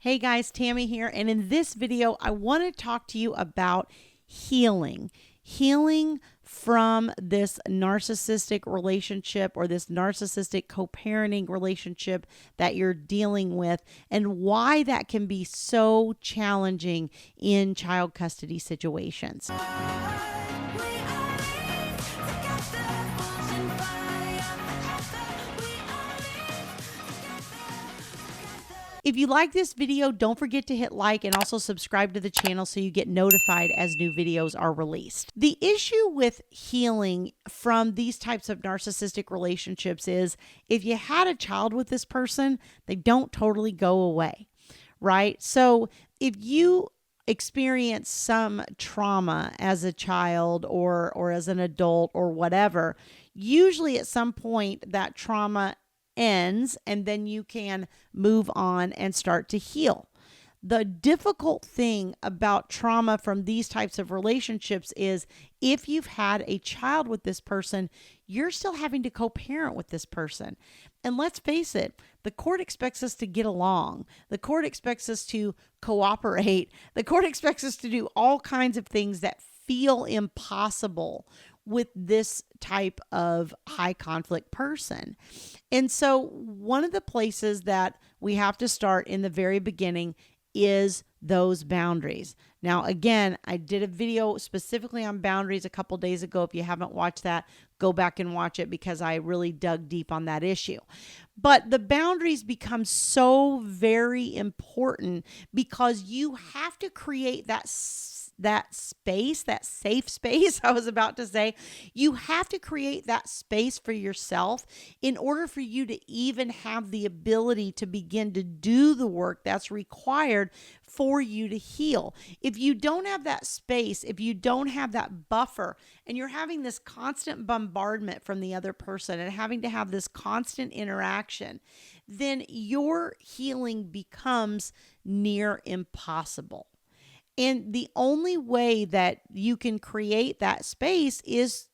Hey guys, Tammy here, and in this video, I want to talk to you about healing. Healing from this narcissistic relationship or this narcissistic co-parenting relationship that you're dealing with, and why that can be so challenging in child custody situations. If you like this video, don't forget to hit like and also subscribe to the channel so you get notified as new videos are released. The issue with healing from these types of narcissistic relationships is if you had a child with this person, they don't totally go away, right? So if you experience some trauma as a child or as an adult or whatever, usually at some point that trauma ends and then you can move on and start to heal. The difficult thing about trauma from these types of relationships is if you've had a child with this person, you're still having to co-parent with this person. And let's face it, the court expects us to get along. The court expects us to cooperate. The court expects us to do all kinds of things that feel impossible with this type of high conflict person. And so one of the places that we have to start in the very beginning is those boundaries. Now, again, I did a video specifically on boundaries a couple days ago. If you haven't watched that, go back and watch it because I really dug deep on that issue. But the boundaries become so very important because you have to create that space, that safe space, I was about to say. You have to create that space for yourself in order for you to even have the ability to begin to do the work that's required for you to heal. If you don't have that space, if you don't have that buffer, and you're having this constant bombardment from the other person and having to have this constant interaction, then your healing becomes near impossible. And the only way that you can create that space is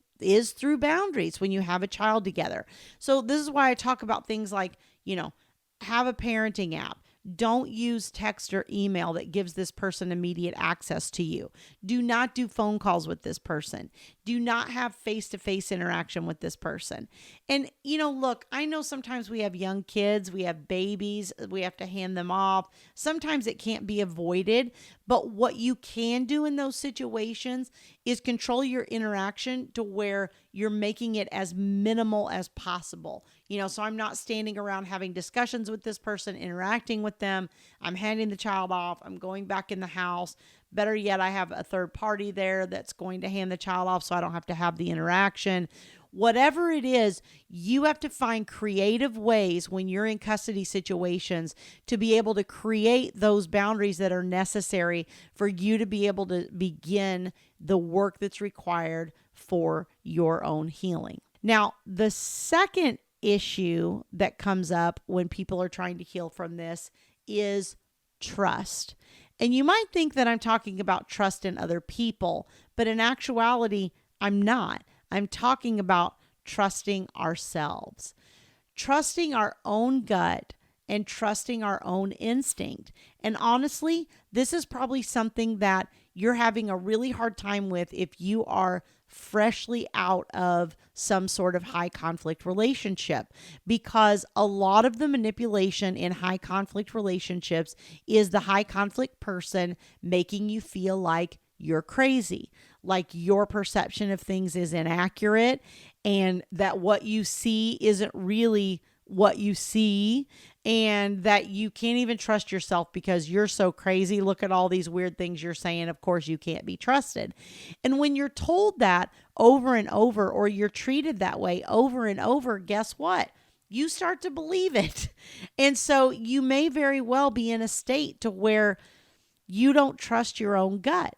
through boundaries when you have a child together. So this is why I talk about things like, have a parenting app. Don't use text or email that gives this person immediate access to you. Do not do phone calls with this person. Do not have face-to-face interaction with this person. And, look, I know sometimes we have young kids, we have babies, we have to hand them off. Sometimes it can't be avoided, but what you can do in those situations is control your interaction to where you're making it as minimal as possible. So I'm not standing around having discussions with this person, interacting with them. I'm handing the child off. I'm going back in the house. Better yet, I have a third party there that's going to hand the child off so I don't have to have the interaction. Whatever it is, you have to find creative ways when you're in custody situations to be able to create those boundaries that are necessary for you to be able to begin the work that's required for your own healing. Now, the second issue that comes up when people are trying to heal from this is trust. And you might think that I'm talking about trust in other people, but in actuality, I'm not. I'm talking about trusting ourselves, trusting our own gut, and trusting our own instinct. And honestly, this is probably something that you're having a really hard time with if you are freshly out of some sort of high conflict relationship, because a lot of the manipulation in high conflict relationships is the high conflict person making you feel like you're crazy, like your perception of things is inaccurate, and that what you see isn't really what you see, and that you can't even trust yourself because you're so crazy. Look at all these weird things you're saying. Of course, you can't be trusted. And when you're told that over and over, or you're treated that way over and over, guess what? You start to believe it. And so you may very well be in a state to where you don't trust your own gut.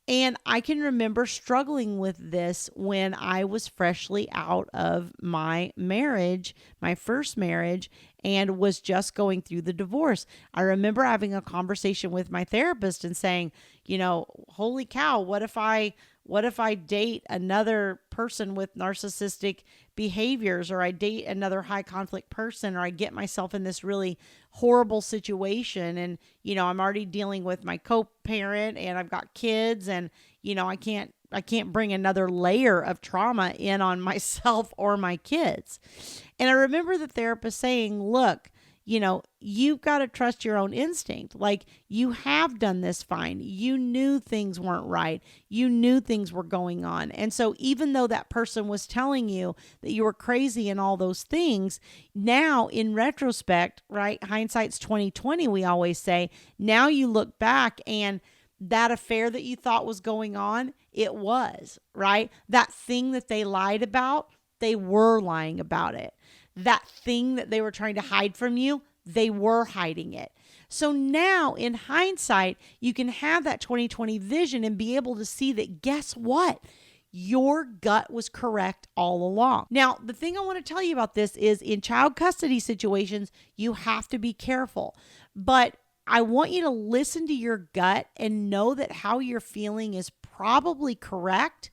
And I can remember struggling with this when I was freshly out of my marriage, my first marriage, and was just going through the divorce. I remember having a conversation with my therapist and saying, holy cow, what if I what if I date another person with narcissistic behaviors, or I date another high conflict person, or I get myself in this really horrible situation and, I'm already dealing with my co-parent and I've got kids and, I can't bring another layer of trauma in on myself or my kids. And I remember the therapist saying, look, you've got to trust your own instinct. Like, you have done this fine. You knew things weren't right. You knew things were going on. And so even though that person was telling you that you were crazy and all those things, now in retrospect, right? Hindsight's 2020, we always say. Now you look back and that affair that you thought was going on, it was, right? That thing that they lied about, they were lying about it. That thing that they were trying to hide from you, they were hiding it. So now in hindsight, you can have that 2020 vision and be able to see that, guess what? Your gut was correct all along. Now, the thing I want to tell you about this is in child custody situations, you have to be careful. But I want you to listen to your gut and know that how you're feeling is probably correct.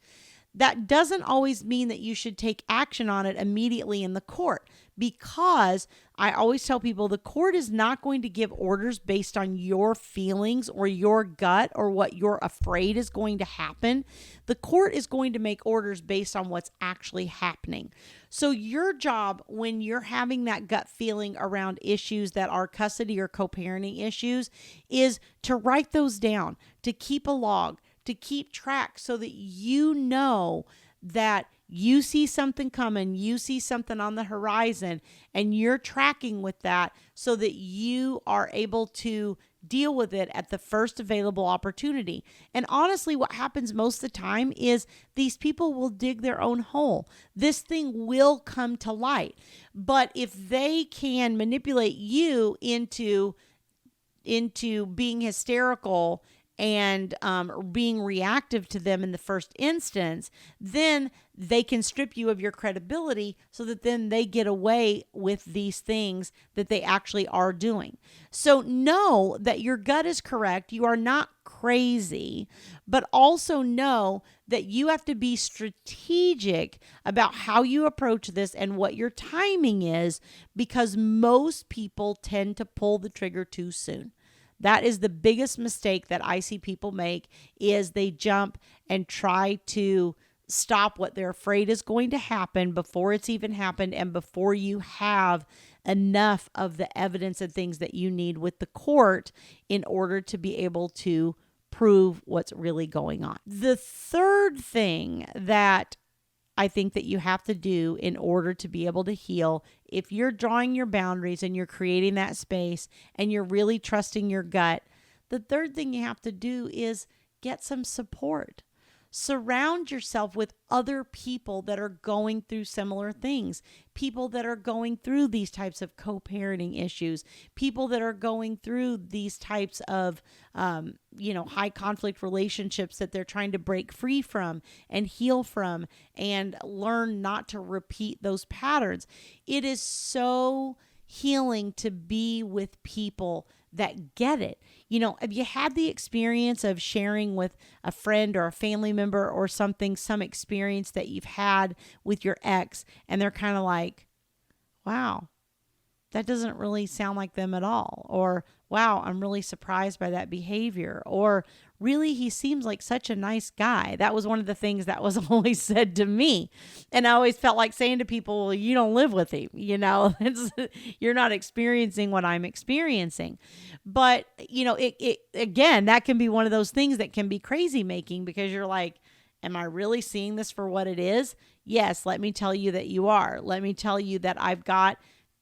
That doesn't always mean that you should take action on it immediately in the court, because I always tell people the court is not going to give orders based on your feelings or your gut or what you're afraid is going to happen. The court is going to make orders based on what's actually happening. So your job when you're having that gut feeling around issues that are custody or co-parenting issues is to write those down, to keep a log, to keep track so that you know that you see something coming, you see something on the horizon, and you're tracking with that so that you are able to deal with it at the first available opportunity. And honestly, what happens most of the time is these people will dig their own hole. This thing will come to light. But if they can manipulate you into being hysterical and being reactive to them in the first instance, then they can strip you of your credibility so that then they get away with these things that they actually are doing. So know that your gut is correct. You are not crazy, but also know that you have to be strategic about how you approach this and what your timing is, because most people tend to pull the trigger too soon. That is the biggest mistake that I see people make, is they jump and try to stop what they're afraid is going to happen before it's even happened and before you have enough of the evidence and things that you need with the court in order to be able to prove what's really going on. The third thing that I think that you have to do in order to be able to heal, if you're drawing your boundaries and you're creating that space and you're really trusting your gut, the third thing you have to do is get some support. Surround yourself with other people that are going through similar things, people that are going through these types of co-parenting issues, people that are going through these types of, high conflict relationships that they're trying to break free from and heal from and learn not to repeat those patterns. It is so healing to be with people that get it. Have you had the experience of sharing with a friend or a family member or something, some experience that you've had with your ex, and they're kind of like, wow, that doesn't really sound like them at all. Or, wow, I'm really surprised by that behavior. Or, really, he seems like such a nice guy. That was one of the things that was always said to me. And I always felt like saying to people, well, you don't live with him. You're not experiencing what I'm experiencing. But, it again, that can be one of those things that can be crazy making, because you're like, am I really seeing this for what it is? Yes, let me tell you that you are. Let me tell you that I've got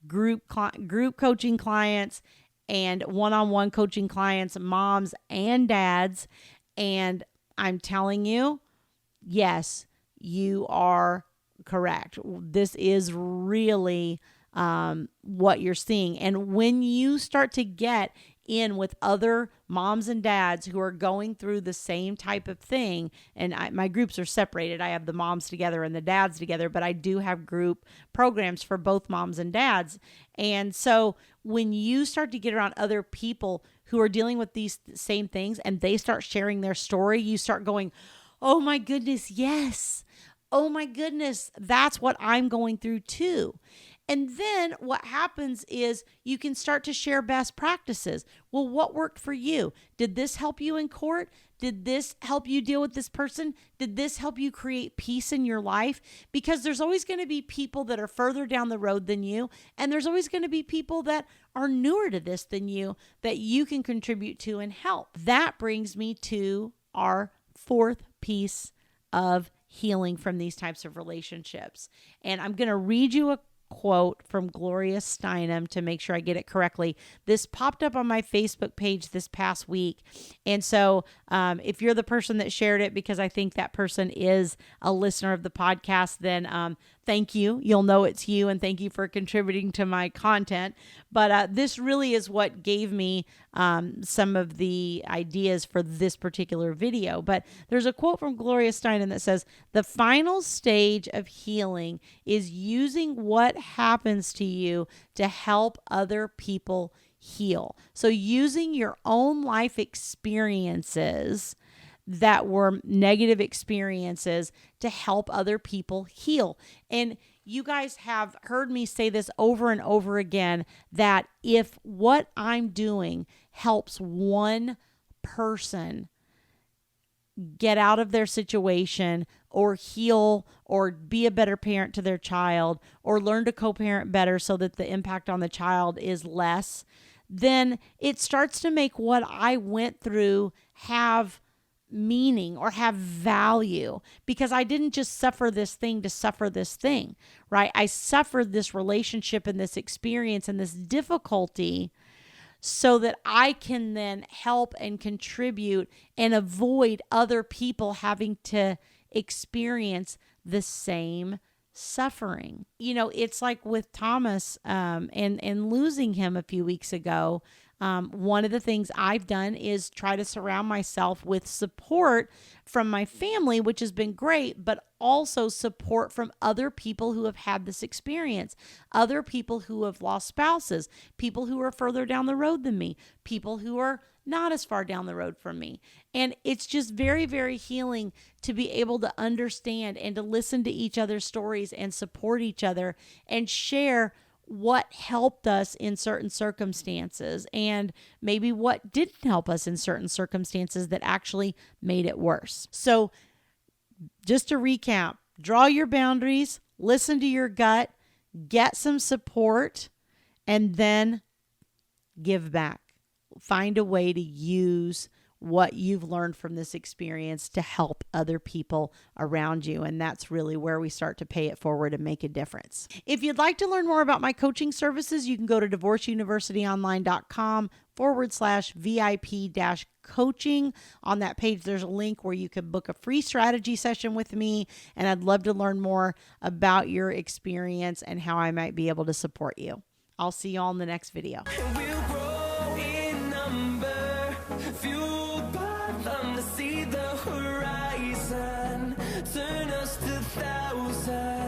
group coaching clients and one-on-one coaching clients, moms and dads. And I'm telling you, yes, you are correct. This is really what you're seeing. And when you start to get in with other moms and dads who are going through the same type of thing, and my groups are separated. I have the moms together and the dads together, but I do have group programs for both moms and dads. And so when you start to get around other people who are dealing with these same things and they start sharing their story, you start going, oh my goodness, yes. Oh my goodness, that's what I'm going through too. And then what happens is you can start to share best practices. Well, what worked for you? Did this help you in court? Did this help you deal with this person? Did this help you create peace in your life? Because there's always going to be people that are further down the road than you. And there's always going to be people that are newer to this than you that you can contribute to and help. That brings me to our fourth piece of healing from these types of relationships. And I'm going to read you a quote from Gloria Steinem to make sure I get it correctly. This popped up on my Facebook page this past week. And so if you're the person that shared it, because I think that person is a listener of the podcast, then thank you. You'll know it's you, and thank you for contributing to my content. But this really is what gave me some of the ideas for this particular video. But there's a quote from Gloria Steinem that says, "The final stage of healing is using what happens to you to help other people heal." So using your own life experiences that were negative experiences to help other people heal. And you guys have heard me say this over and over again, that if what I'm doing helps one person get out of their situation or heal or be a better parent to their child or learn to co-parent better so that the impact on the child is less, then it starts to make what I went through have meaning or have value, because I didn't just suffer this thing to suffer this thing, right? I suffered this relationship and this experience and this difficulty so that I can then help and contribute and avoid other people having to experience the same suffering. You know, it's like with Thomas and losing him a few weeks ago. One of the things I've done is try to surround myself with support from my family, which has been great, but also support from other people who have had this experience, other people who have lost spouses, people who are further down the road than me, people who are not as far down the road from me. And it's just very, very healing to be able to understand and to listen to each other's stories and support each other and share what helped us in certain circumstances and maybe what didn't help us in certain circumstances that actually made it worse. So just to recap, draw your boundaries, listen to your gut, get some support, and then give back. Find a way to use what you've learned from this experience to help other people around you. And that's really where we start to pay it forward and make a difference. If you'd like to learn more about my coaching services, you can go to divorceuniversityonline.com/VIP-coaching. On that page, there's a link where you can book a free strategy session with me. And I'd love to learn more about your experience and how I might be able to support you. I'll see you all in the next video. Fueled by them to see the horizon, turn us to thousands.